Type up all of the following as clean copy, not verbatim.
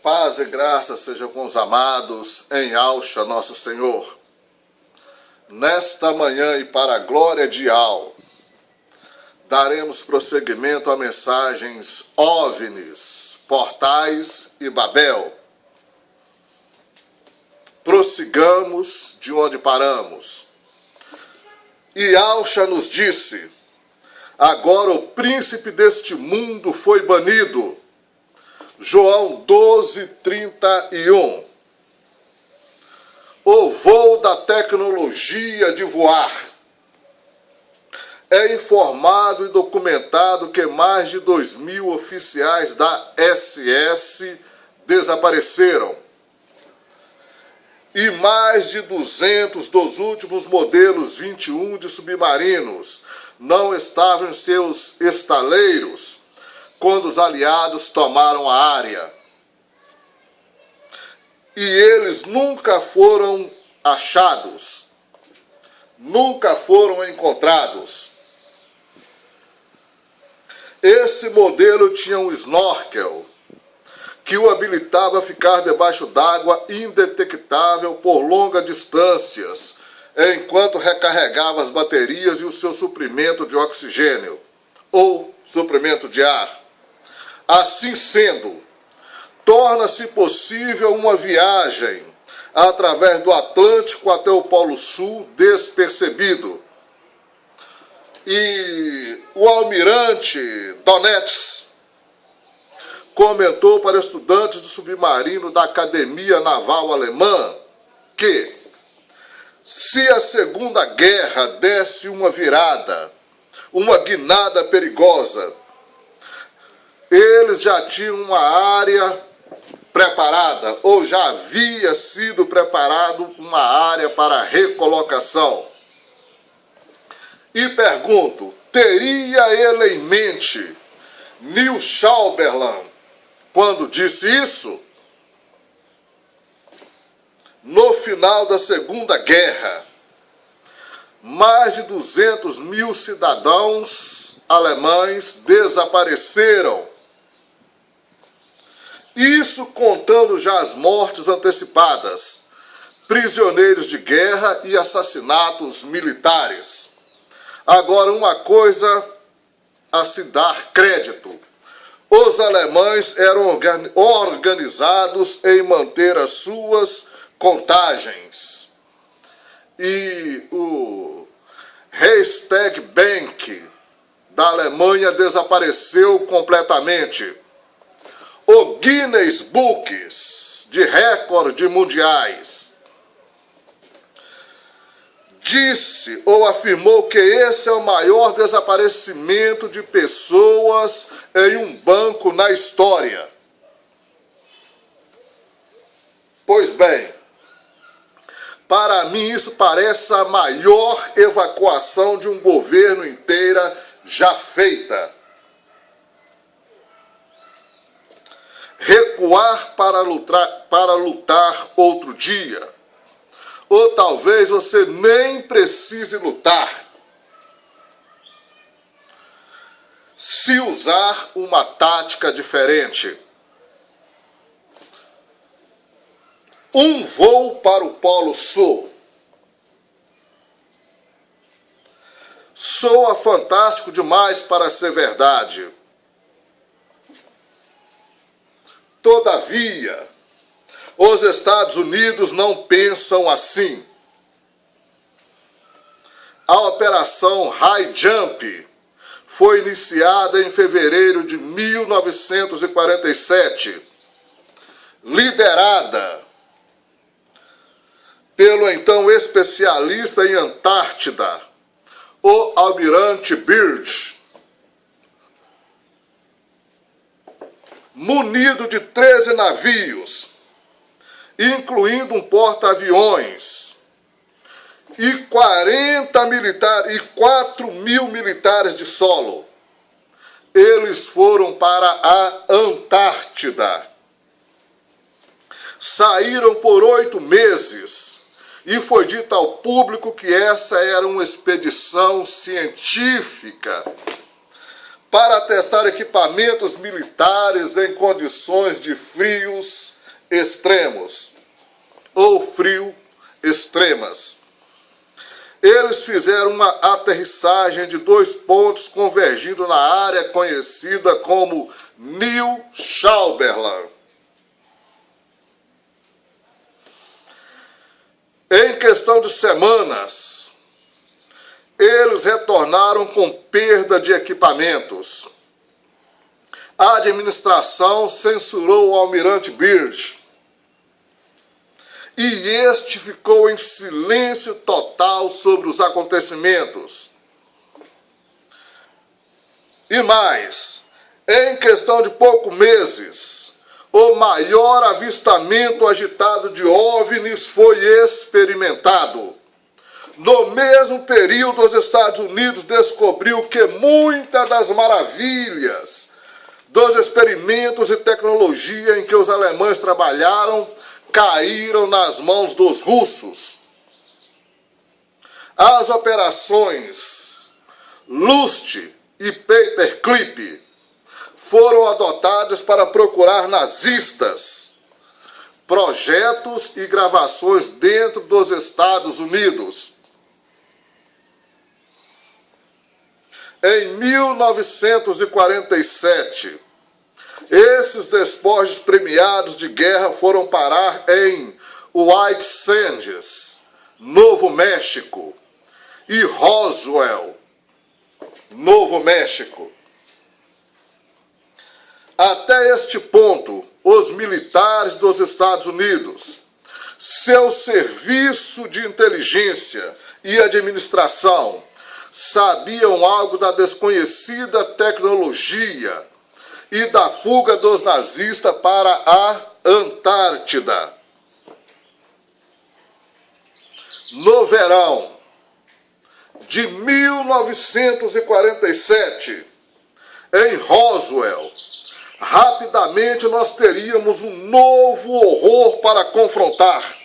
Paz e graça sejam com os amados em Alcha, nosso Senhor. Nesta manhã e para a glória de Al, daremos prosseguimento a mensagens OVNIs, portais e Babel. Prossigamos de onde paramos. E Alcha nos disse: agora o príncipe deste mundo foi banido. João 12:31. O voo da tecnologia de voar. É informado e documentado que mais de 2.000 oficiais da SS desapareceram. E mais de 200 dos últimos modelos 21 de submarinos não estavam em seus estaleiros quando os aliados tomaram a área. E eles nunca foram achados, nunca foram encontrados. Esse modelo tinha um snorkel que o habilitava a ficar debaixo d'água indetectável por longas distâncias, enquanto recarregava as baterias e o seu suprimento de oxigênio, ou suprimento de ar. Assim sendo, torna-se possível uma viagem através do Atlântico até o Polo Sul despercebido. E o almirante Donetsk comentou para estudantes do submarino da Academia Naval Alemã que, se a Segunda Guerra desse uma virada, uma guinada perigosa, eles já tinham uma área preparada, ou já havia sido preparado uma área para recolocação. E pergunto, teria ele em mente Neil Chamberlain quando disse isso? No final da Segunda Guerra, mais de 200.000 cidadãos alemães desapareceram. Isso contando já as mortes antecipadas, prisioneiros de guerra e assassinatos militares. Agora, uma coisa a se dar crédito: os alemães eram organizados em manter as suas contagens. E o Reichsbank da Alemanha desapareceu completamente. O Guinness Books de recordes mundiais disse ou afirmou que esse é o maior desaparecimento de pessoas em um banco na história. Pois bem, para mim isso parece a maior evacuação de um governo inteira já feita. Recuar para lutar outro dia. Ou talvez você nem precise lutar, se usar uma tática diferente. Um voo para o Polo Sul. Soa fantástico demais para ser verdade. Todavia, os Estados Unidos não pensam assim. A Operação High Jump foi iniciada em fevereiro de 1947, liderada pelo então especialista em Antártida, o almirante Byrd, munido de 13 navios, incluindo um porta-aviões, e 40 militares e 4.000 militares de solo. Eles foram para a Antártida. Saíram por 8 meses e foi dito ao público que essa era uma expedição científica para testar equipamentos militares em condições de frios extremos, ou frio extremas. Eles fizeram uma aterrissagem de 2 pontos convergindo na área conhecida como New Chamberlain. Em questão de semanas, eles retornaram com perda de equipamentos. A administração censurou o almirante Byrd, e este ficou em silêncio total sobre os acontecimentos. E mais, em questão de poucos meses, o maior avistamento agitado de OVNIs foi experimentado. No mesmo período, os Estados Unidos descobriu que muitas das maravilhas dos experimentos e tecnologia em que os alemães trabalharam caíram nas mãos dos russos. As operações Lust e Paperclip foram adotadas para procurar nazistas, projetos e gravações dentro dos Estados Unidos. Em 1947, esses despojos premiados de guerra foram parar em White Sands, Novo México, e Roswell, Novo México. Até este ponto, os militares dos Estados Unidos, seu serviço de inteligência e administração, sabiam algo da desconhecida tecnologia e da fuga dos nazistas para a Antártida. No verão de 1947, em Roswell, rapidamente nós teríamos um novo horror para confrontar.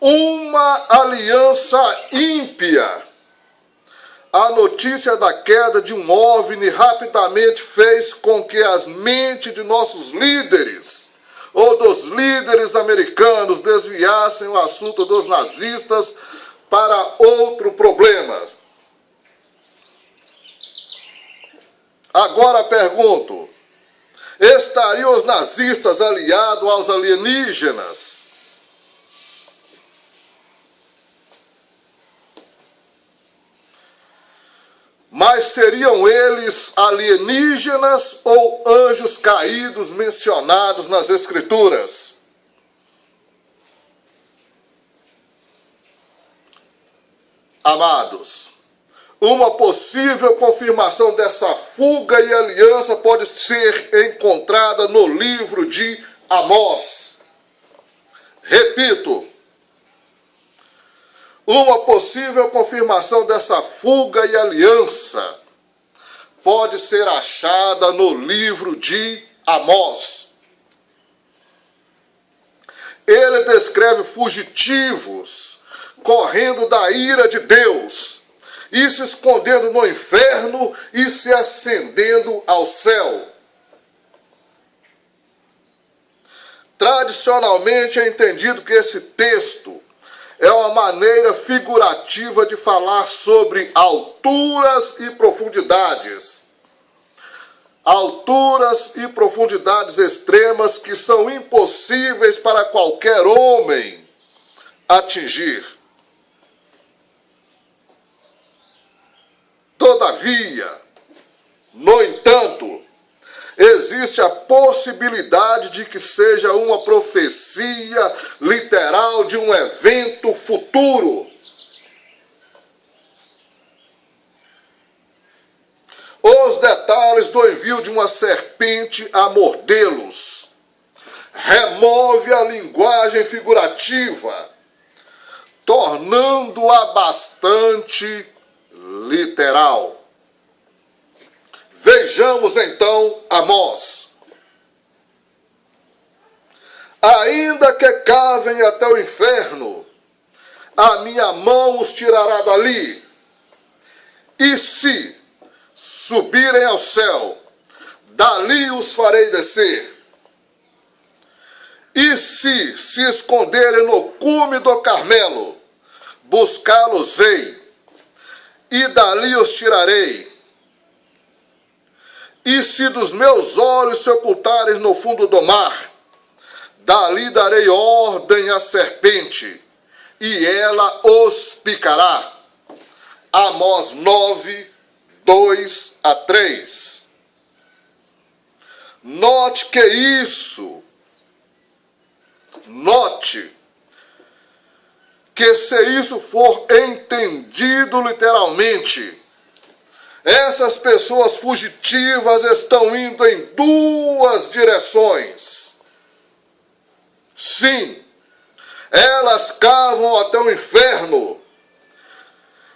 Uma aliança ímpia. A notícia da queda de um OVNI rapidamente fez com que as mentes de nossos líderes, ou dos líderes americanos, desviassem o assunto dos nazistas para outro problema. Agora pergunto, estariam os nazistas aliados aos alienígenas? Mas seriam eles alienígenas ou anjos caídos mencionados nas Escrituras? Amados, uma possível confirmação dessa fuga e aliança pode ser encontrada no livro de Amós. Repito, uma possível confirmação dessa fuga e aliança pode ser achada no livro de Amós. Ele descreve fugitivos correndo da ira de Deus e se escondendo no inferno e se ascendendo ao céu. Tradicionalmente é entendido que esse texto é uma maneira figurativa de falar sobre alturas e profundidades. Alturas e profundidades extremas que são impossíveis para qualquer homem atingir. Todavia, no entanto, existe a possibilidade de que seja uma profecia literal de um evento futuro. Os detalhes do envio de uma serpente a mordê-los remove a linguagem figurativa, tornando-a bastante literal. Vejamos então Amós. Ainda que cavem até o inferno, a minha mão os tirará dali. E se subirem ao céu, dali os farei descer. E se esconderem no cume do Carmelo, buscá-los-ei, e dali os tirarei. E se dos meus olhos se ocultarem no fundo do mar, dali darei ordem à serpente, e ela os picará. Amós 9, 2 a 3. Note que isso, note que se isso for entendido literalmente, essas pessoas fugitivas estão indo em duas direções. Sim, elas cavam até o inferno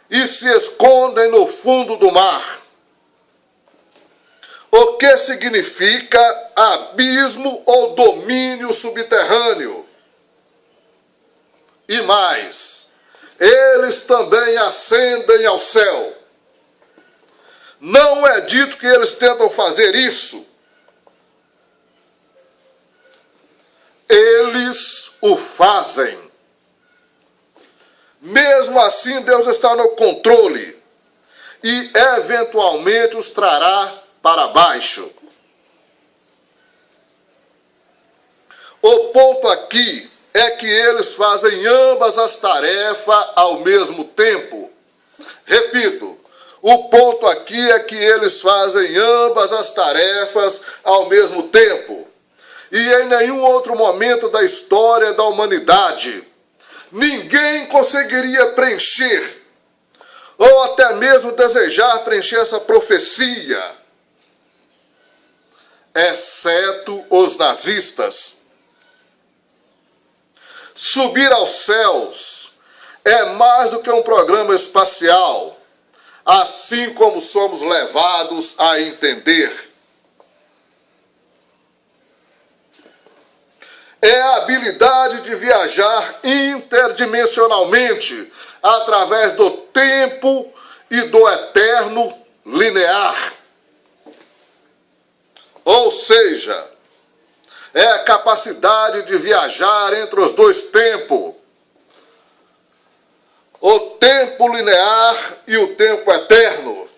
e se escondem no fundo do mar. O que significa abismo ou domínio subterrâneo. E mais, eles também ascendem ao céu. Não é dito que eles tentam fazer isso. Eles o fazem. Mesmo assim, Deus está no controle e eventualmente os trará para baixo. O ponto aqui é que eles fazem ambas as tarefas ao mesmo tempo. Repito, o ponto aqui é que eles fazem ambas as tarefas ao mesmo tempo. E em nenhum outro momento da história da humanidade, ninguém conseguiria preencher, ou até mesmo desejar preencher essa profecia, exceto os nazistas. Subir aos céus é mais do que um programa espacial, assim como somos levados a entender. É a habilidade de viajar interdimensionalmente através do tempo e do eterno linear. Ou seja, é a capacidade de viajar entre os dois tempos. O tempo linear e o tempo eterno.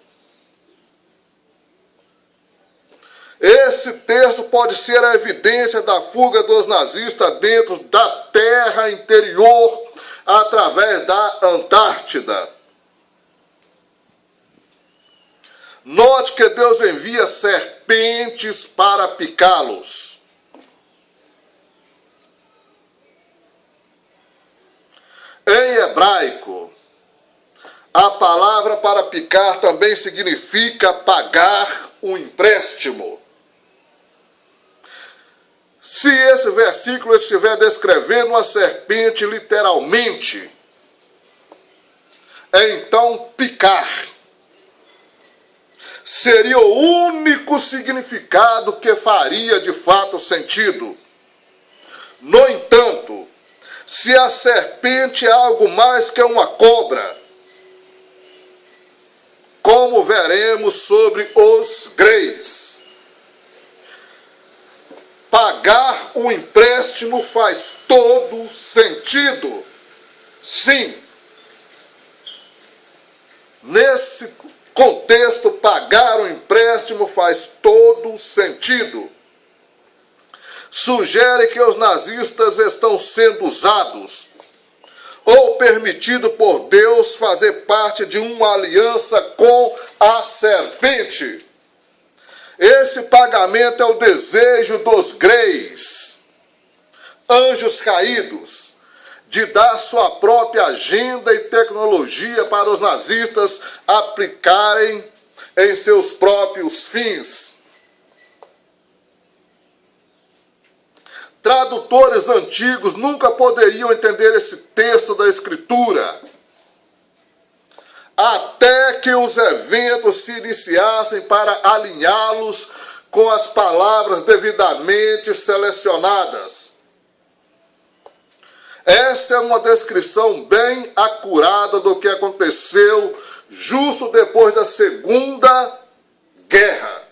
Esse texto pode ser a evidência da fuga dos nazistas dentro da terra interior através da Antártida. Note que Deus envia serpentes para picá-los. Em hebraico, a palavra para picar também significa pagar um empréstimo. Se esse versículo estiver descrevendo uma serpente literalmente, então picar seria o único significado que faria de fato sentido. No entanto, se a serpente é algo mais que uma cobra, como veremos sobre os greys, pagar um empréstimo faz todo sentido. Sim. Nesse contexto, pagar um empréstimo faz todo sentido. Sugere que os nazistas estão sendo usados ou permitido por Deus fazer parte de uma aliança com a serpente. Esse pagamento é o desejo dos greys, anjos caídos, de dar sua própria agenda e tecnologia para os nazistas aplicarem em seus próprios fins. Tradutores antigos nunca poderiam entender esse texto da Escritura, até que os eventos se iniciassem para alinhá-los com as palavras devidamente selecionadas. Essa é uma descrição bem acurada do que aconteceu justo depois da Segunda Guerra.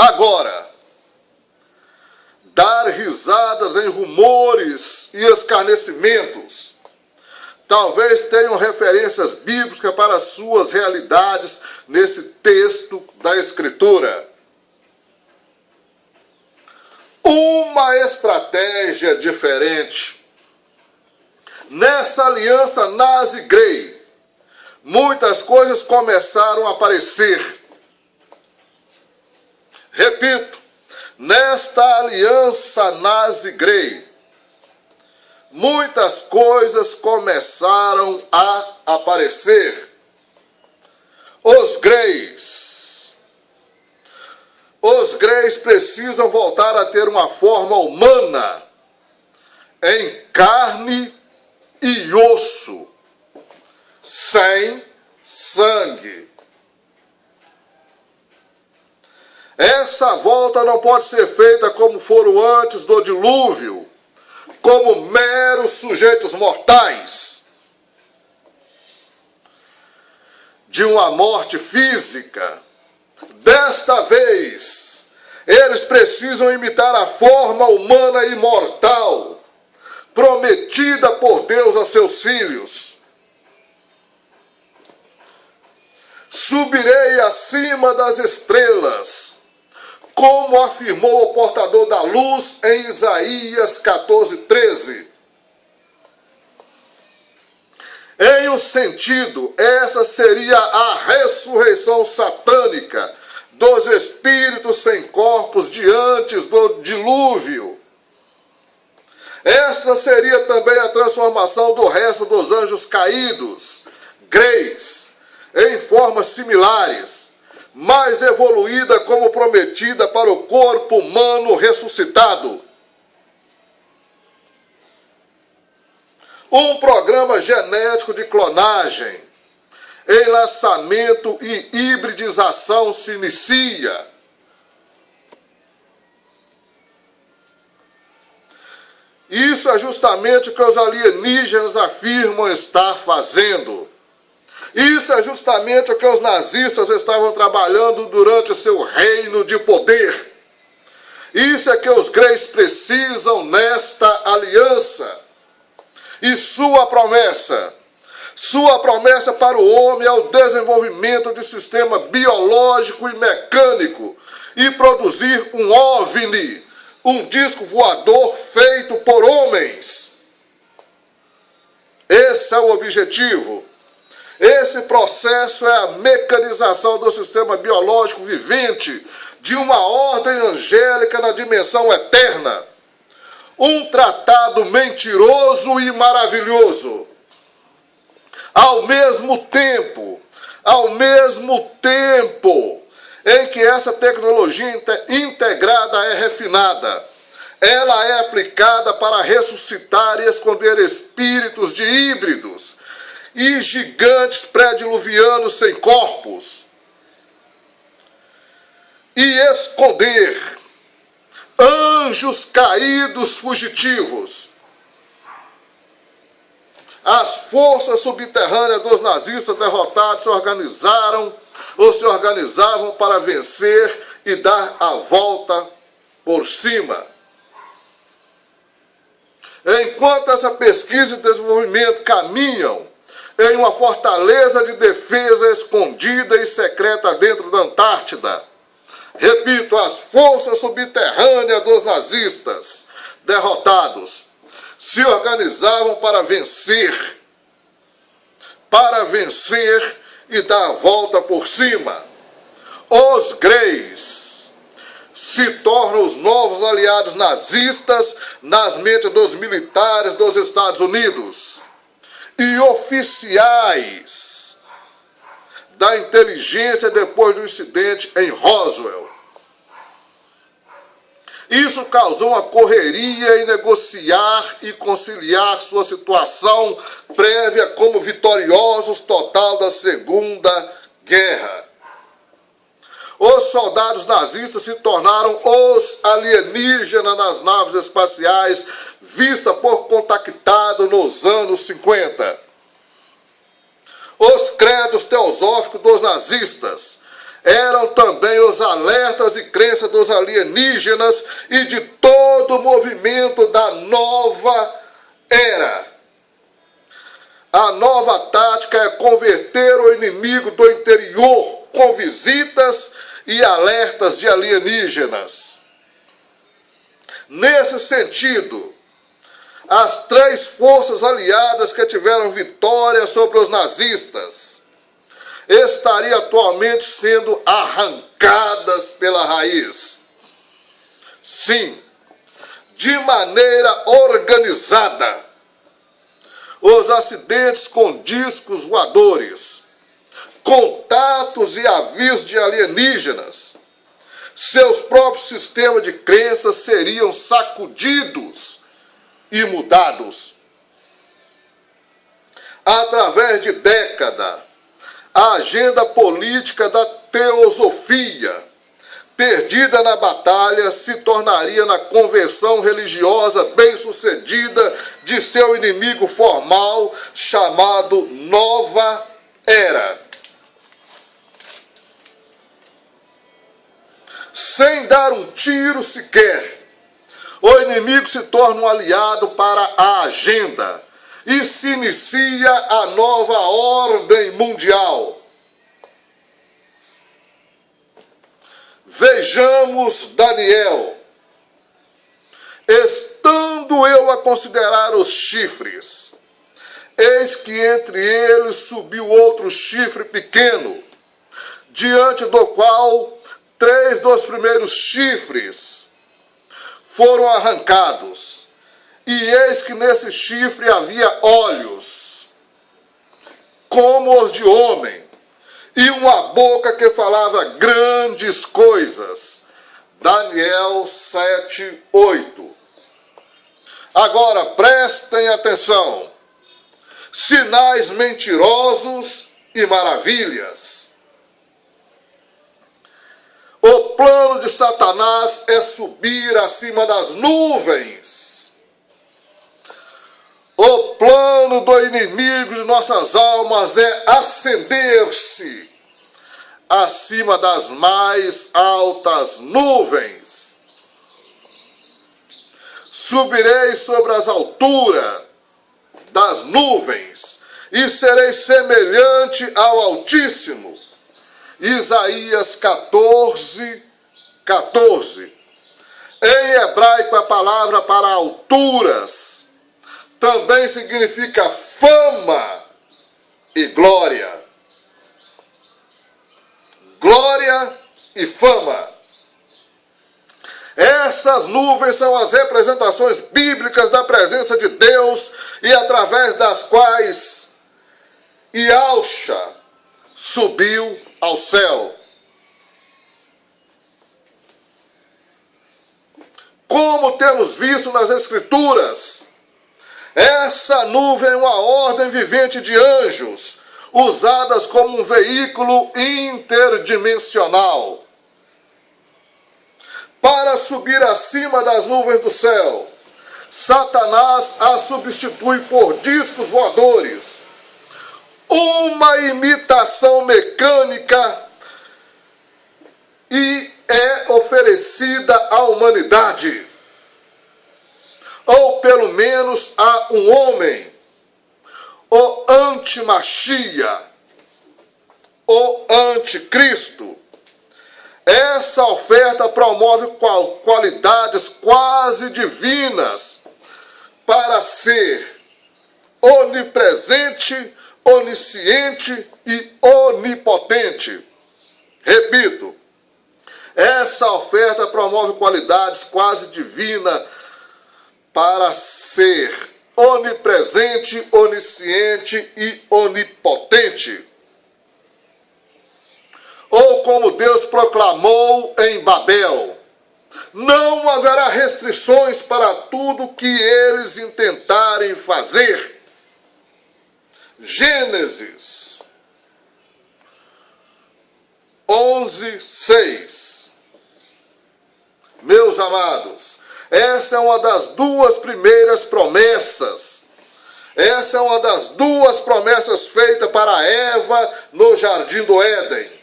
Agora, dar risadas em rumores e escarnecimentos talvez tenham referências bíblicas para suas realidades nesse texto da Escritura. Uma estratégia diferente. Nessa aliança nazi-grey, muitas coisas começaram a aparecer. Repito, nesta aliança nazi-grey, muitas coisas começaram a aparecer. Os greys precisam voltar a ter uma forma humana, em carne e osso, sem sangue. Essa volta não pode ser feita como foram antes do dilúvio, como meros sujeitos mortais de uma morte física. Desta vez, eles precisam imitar a forma humana e mortal prometida por Deus a seus filhos. Subirei acima das estrelas, como afirmou o portador da luz em Isaías 14:13. Em um sentido, essa seria a ressurreição satânica dos espíritos sem corpos de antes do dilúvio. Essa seria também a transformação do resto dos anjos caídos, greys, em formas similares, mais evoluída como prometida para o corpo humano ressuscitado. Um programa genético de clonagem, enlaçamento e hibridização se inicia. Isso é justamente o que os alienígenas afirmam estar fazendo. Isso é justamente o que os nazistas estavam trabalhando durante seu reino de poder. Isso é que os greys precisam nesta aliança. E sua promessa para o homem é o desenvolvimento de sistema biológico e mecânico e produzir um OVNI, um disco voador feito por homens. Esse é o objetivo. Esse processo é a mecanização do sistema biológico vivente de uma ordem angélica na dimensão eterna. Um tratado mentiroso e maravilhoso. Ao mesmo tempo em que essa tecnologia integrada é refinada, ela é aplicada para ressuscitar e esconder espíritos de híbridos e gigantes pré-diluvianos sem corpos, e esconder anjos caídos fugitivos. As forças subterrâneas dos nazistas derrotados se organizavam para vencer e dar a volta por cima. Enquanto essa pesquisa e desenvolvimento caminham em uma fortaleza de defesa escondida e secreta dentro da Antártida, repito, as forças subterrâneas dos nazistas derrotados se organizavam para vencer e dar a volta por cima. Os greys se tornam os novos aliados nazistas nas mentes dos militares dos Estados Unidos e oficiais da inteligência depois do incidente em Roswell. Isso causou uma correria em negociar e conciliar sua situação prévia como vitoriosos total da Segunda Guerra. Os soldados nazistas se tornaram os alienígenas nas naves espaciais vistas por contactado nos anos 50. Os credos teosóficos dos nazistas eram também os alertas e crenças dos alienígenas e de todo o movimento da nova era. A nova tática é converter o inimigo do interior com visitas e alertas de alienígenas. Nesse sentido, as 3 forças aliadas que tiveram vitória sobre os nazistas estariam atualmente sendo arrancadas pela raiz. Sim, de maneira organizada. Os acidentes com discos voadores, contatos e avisos de alienígenas, seus próprios sistemas de crenças seriam sacudidos e mudados. Através de décadas, a agenda política da teosofia, perdida na batalha, se tornaria na conversão religiosa bem-sucedida de seu inimigo formal, chamado Nova Era. Sem dar um tiro sequer, o inimigo se torna um aliado para a agenda e se inicia a nova ordem mundial. Vejamos Daniel. Estando eu a considerar os chifres, eis que entre eles subiu outro chifre pequeno, diante do qual 3 dos primeiros chifres foram arrancados. E eis que nesse chifre havia olhos, como os de homem, e uma boca que falava grandes coisas. Daniel 7:8. Agora prestem atenção. Sinais mentirosos e maravilhas. O plano de Satanás é subir acima das nuvens. O plano do inimigo de nossas almas é ascender-se acima das mais altas nuvens. Subirei sobre as alturas das nuvens e serei semelhante ao Altíssimo. Isaías 14:14. Em hebraico, a palavra para alturas também significa fama e glória. Glória e fama. Essas nuvens são as representações bíblicas da presença de Deus e através das quais Yahshua subiu ao céu. Como temos visto nas Escrituras, essa nuvem é uma ordem vivente de anjos, usadas como um veículo interdimensional. Para subir acima das nuvens do céu, Satanás a substitui por discos voadores, uma imitação mecânica, e é oferecida à humanidade, ou pelo menos a um homem, o antimachia, o anticristo. Essa oferta promove qualidades quase divinas para ser onipresente, onisciente e onipotente. Repito, essa oferta promove qualidades quase divinas para ser onipresente, onisciente e onipotente. Ou como Deus proclamou em Babel, não haverá restrições para tudo que eles intentarem fazer. Gênesis 11:6. Meus amados, essa é uma das 2 primeiras promessas. Essa é uma das 2 promessas feitas para Eva no Jardim do Éden.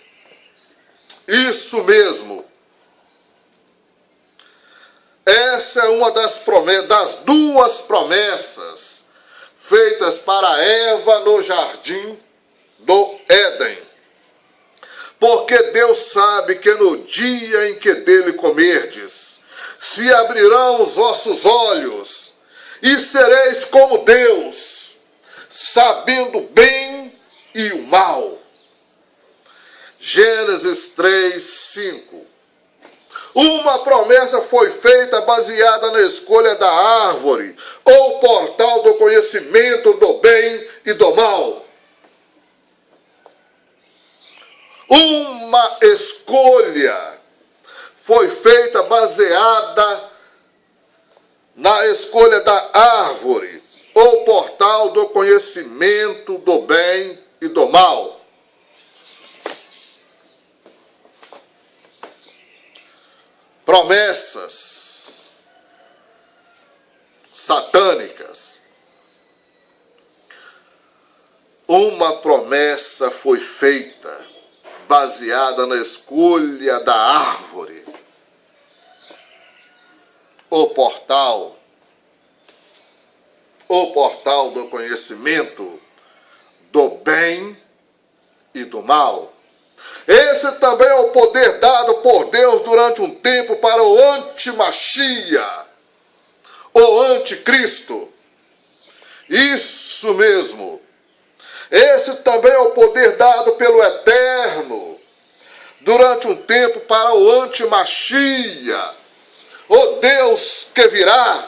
Isso mesmo. Essa é uma das duas promessas feitas para Eva no jardim do Éden. Porque Deus sabe que no dia em que dele comerdes, se abrirão os vossos olhos, e sereis como Deus, sabendo o bem e o mal. Gênesis 3, 5. Uma promessa foi feita baseada na escolha da árvore, ou portal do conhecimento do bem e do mal. Uma escolha foi feita baseada na escolha da árvore, ou portal do conhecimento do bem e do mal. Promessas satânicas. Uma promessa foi feita baseada na escolha da árvore, o portal do conhecimento do bem e do mal. Esse também é o poder dado por Deus durante um tempo para o antimachia, o anticristo. Isso mesmo. Esse também é o poder dado pelo Eterno durante um tempo para o antimachia, o Deus que virá,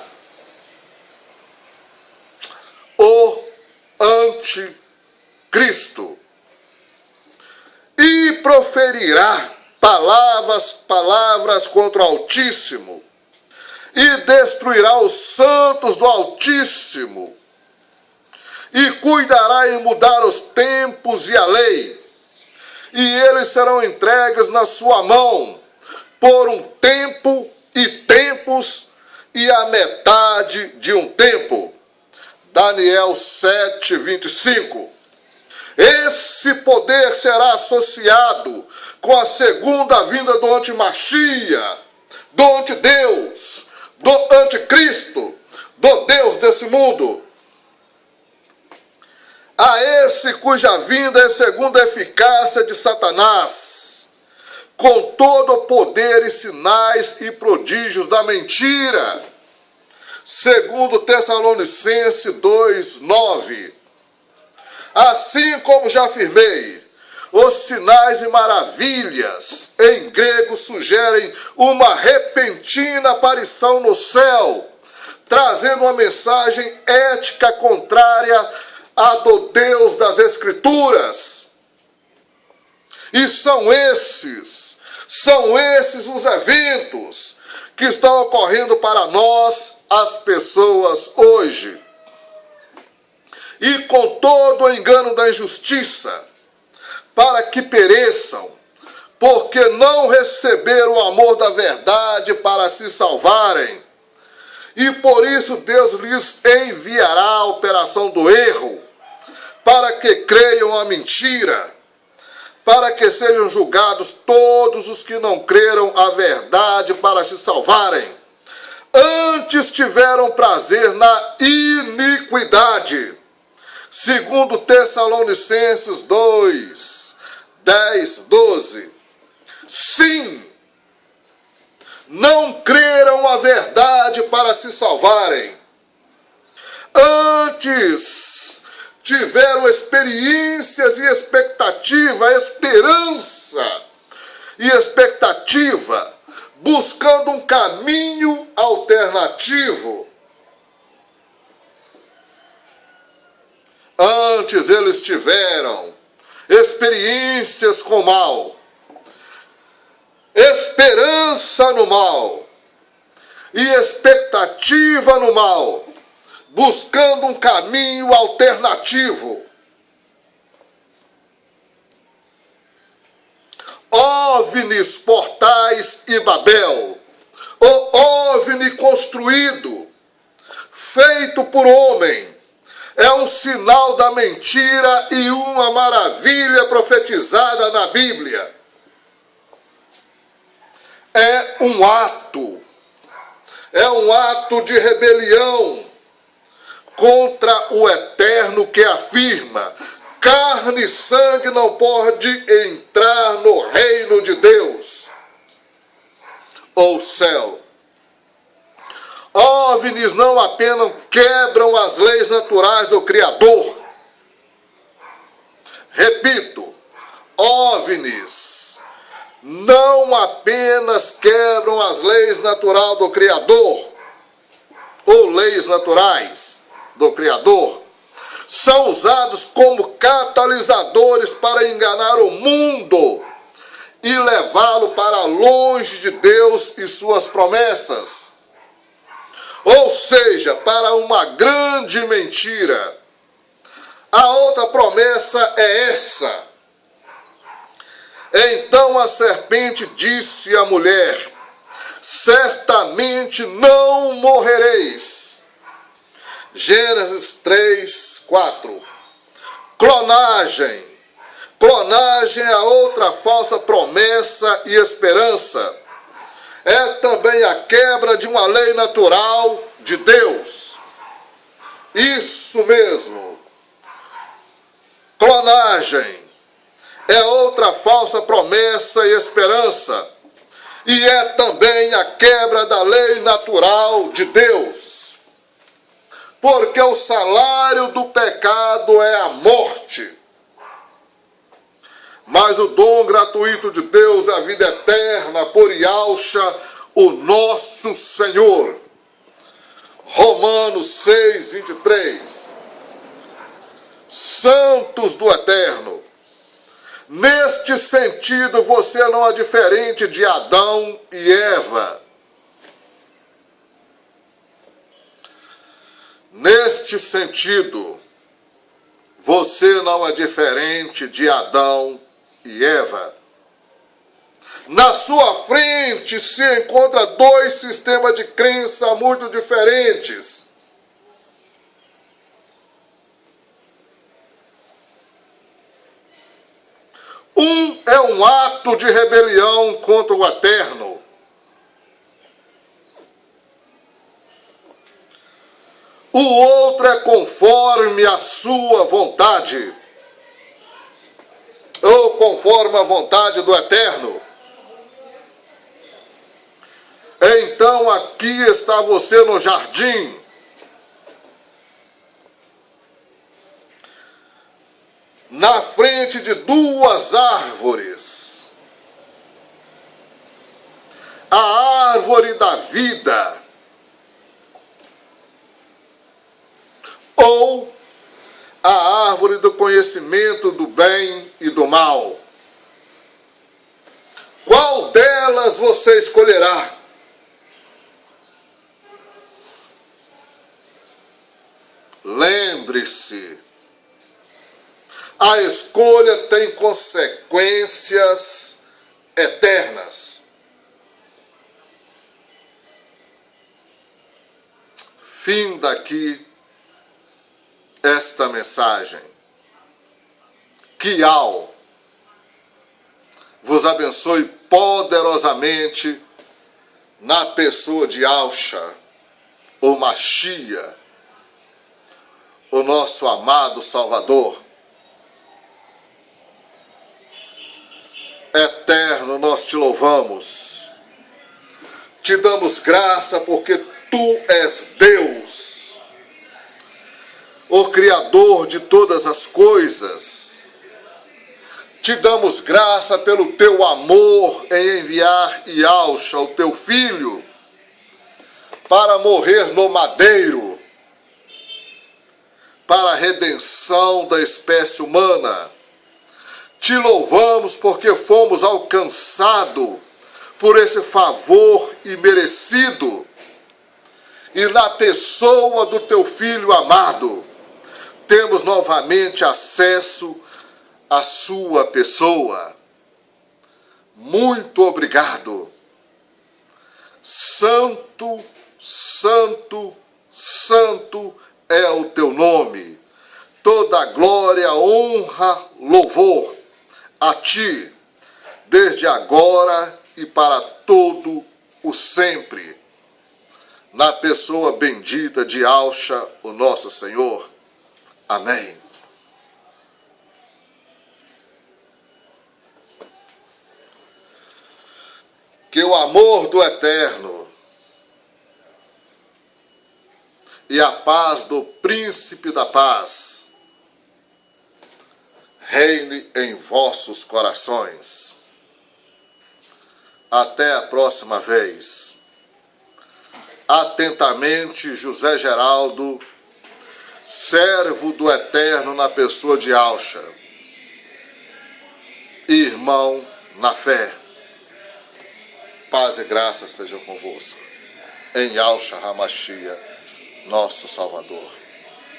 o anticristo. E proferirá palavras contra o Altíssimo, e destruirá os santos do Altíssimo, e cuidará em mudar os tempos e a lei, e eles serão entregues na sua mão, por um tempo e tempos, e a metade de um tempo. Daniel 7, 25. Esse poder será associado com a segunda vinda do antimachia, do antideus, do anticristo, do Deus desse mundo. A esse cuja vinda é segundo a eficácia de Satanás, com todo o poder e sinais e prodígios da mentira, segundo Tessalonicenses 2, 9. Assim como já afirmei, os sinais e maravilhas em grego sugerem uma repentina aparição no céu, trazendo uma mensagem ética contrária à do Deus das Escrituras. E são esses os eventos que estão ocorrendo para nós, as pessoas, hoje. E com todo o engano da injustiça, para que pereçam, porque não receberam o amor da verdade para se salvarem. E por isso Deus lhes enviará a operação do erro, para que creiam a mentira, para que sejam julgados todos os que não creram a verdade para se salvarem. Antes tiveram prazer na iniquidade, segundo Tessalonicenses 2, 10, 12. Sim, não creram a verdade para se salvarem. Antes tiveram experiências e esperança e expectativa, buscando um caminho alternativo. Antes eles tiveram experiências com o mal, esperança no mal e expectativa no mal, buscando um caminho alternativo. OVNIs, portais e Babel, o OVNI construído, feito por homem, é um sinal da mentira e uma maravilha profetizada na Bíblia. um ato de rebelião contra o Eterno, que afirma: carne e sangue não pode entrar no reino de Deus ou céu. OVNIs não apenas quebram as leis naturais do Criador. Repito, OVNIs não apenas quebram as leis naturais do Criador, ou leis naturais do Criador, são usados como catalisadores para enganar o mundo e levá-lo para longe de Deus e suas promessas. Ou seja, para uma grande mentira. A outra promessa é essa: então a serpente disse à mulher: certamente não morrereis. Gênesis 3, 4. Clonagem. Clonagem é a outra falsa promessa e esperança. É também a quebra de uma lei natural de Deus. Isso mesmo. Clonagem é outra falsa promessa e esperança. E é também a quebra da lei natural de Deus. Porque o salário do pecado é a morte. Mas o dom gratuito de Deus é a vida eterna por Yahshua, o nosso Senhor. Romanos 6, 23. Santos do Eterno. Neste sentido, você não é diferente de Adão e Eva. Neste sentido, você não é diferente de Adão e Eva. Na sua frente se encontra dois sistemas de crença muito diferentes. Um é um ato de rebelião contra o Eterno. O outro é conforme a sua vontade, ou conforme a vontade do Eterno. Então aqui está você no jardim, na frente de duas árvores. A árvore da vida, ou a árvore do conhecimento do bem e do mal. Qual delas você escolherá? Lembre-se, a escolha tem consequências eternas. Fim daqui esta mensagem. Que Al vos abençoe poderosamente na pessoa de Yahshua, o Mashiach, o nosso amado Salvador. Eterno, nós te louvamos, te damos graça porque tu és Deus, o Criador de todas as coisas. Te damos graça pelo teu amor em enviar Yahshua, o teu Filho, para morrer no madeiro, para a redenção da espécie humana. Te louvamos porque fomos alcançados por esse favor imerecido, e na pessoa do teu Filho amado, temos novamente acesso à sua pessoa. Muito obrigado. Santo, santo, santo é o teu nome. Toda glória, honra, louvor a ti, desde agora e para todo o sempre, na pessoa bendita de Alcha, o nosso Senhor. Amém. Que o amor do Eterno e a paz do Príncipe da Paz reine em vossos corações. Até a próxima vez. Atentamente, José Geraldo, servo do Eterno na pessoa de Alcha, irmão na fé. Paz e graça sejam convosco. Em Alcha HaMashiach, nosso Salvador.